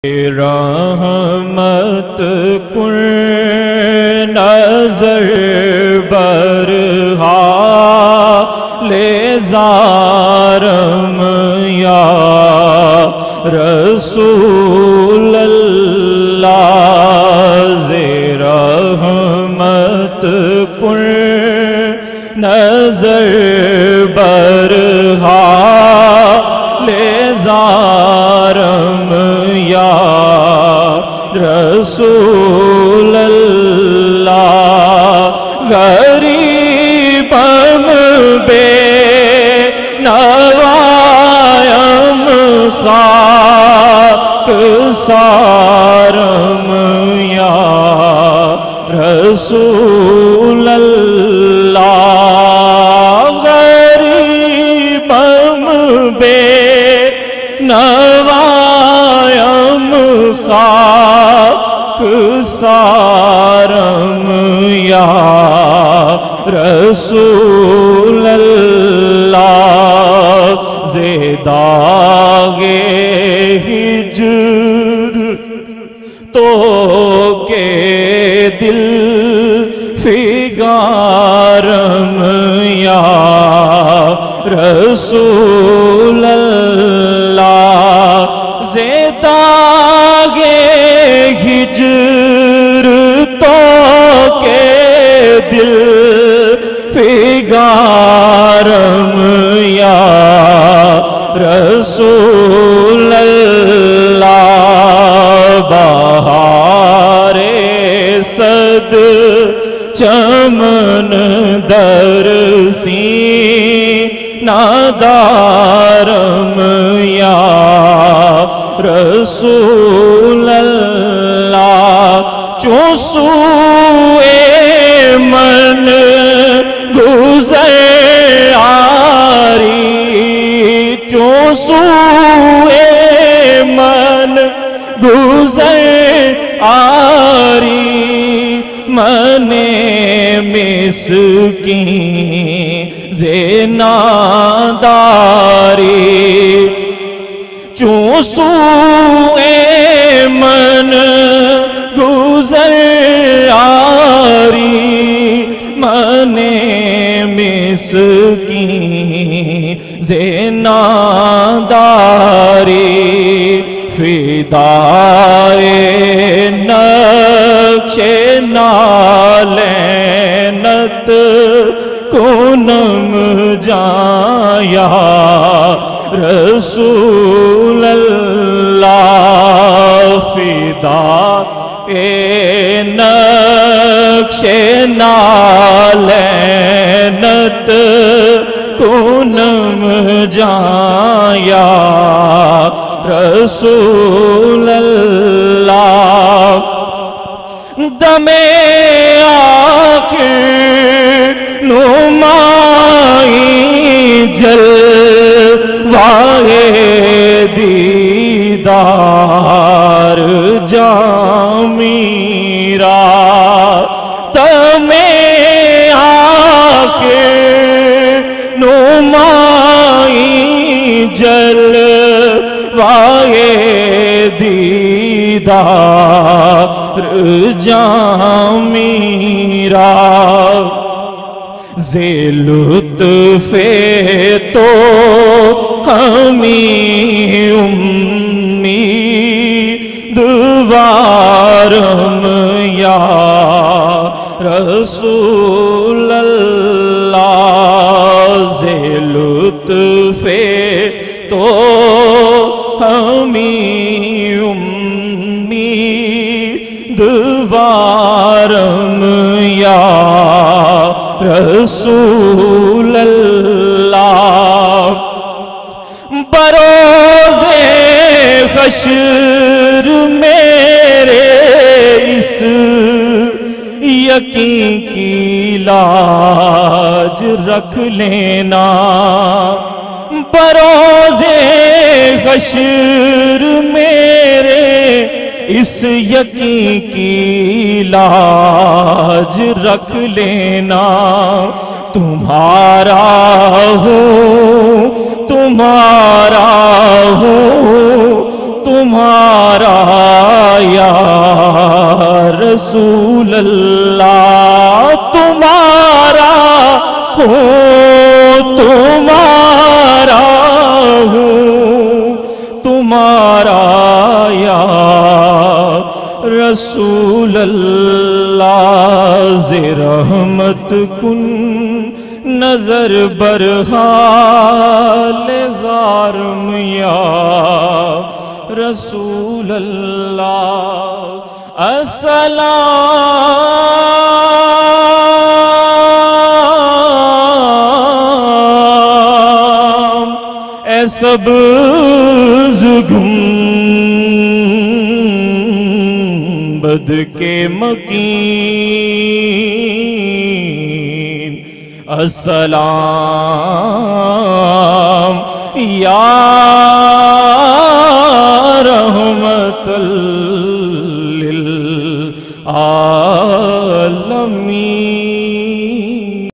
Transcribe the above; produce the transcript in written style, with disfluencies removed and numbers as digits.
رحمت کن نظر برحال زارم یا رسول اللہ ز رحمت کن نظر برحال زارم یا رسول اللہ غریبم بے نوایم خاک سارم یا رسول اللہ غریبم بے نوایم خاک سارم یا رسول اللہ زداغ ہجر تو کے دل فگارم یا رسول اللہ زداغ ہجر تو کے دل فگارم یا رسول اللہ بہار صد چمن در سینہ دارم یا رسول اللہ چون سوئے من گزر آری چون سوئے من گزر آری من مسکین زناداری چون سوئے من گزر آری من مسکین زناداری فدائے نقش نالینت کنم جایا رسول اللہ فدائے نقش نالینت کنم جایا رسول اللہ دم آخر نمائی جلوائے دیدار جاں میرا دم آخر نمائی جلوائے دیدار جاں میرا ذی لطف تو ہمیں امیدوارم یا رسول اللہ ذی لطف تو ہمیں امیدوارم یا رسول اللہ بروز حشر میرے اس یقین کی لاج رکھ لینا بروز حشر میرے اس یقین کی لاج رکھ لینا تمہارا ہوں تمہارا ہوں تمہارا یا رسول اللہ، تمہارا ہوں تمہارا ہوں تمہارا یا رسول اللہ، ز رحمت کن نظر برحال زارم یا رسول اللہ، السلام اے سبز گنبد کے مکین، السلام یا رحمت للعالمین۔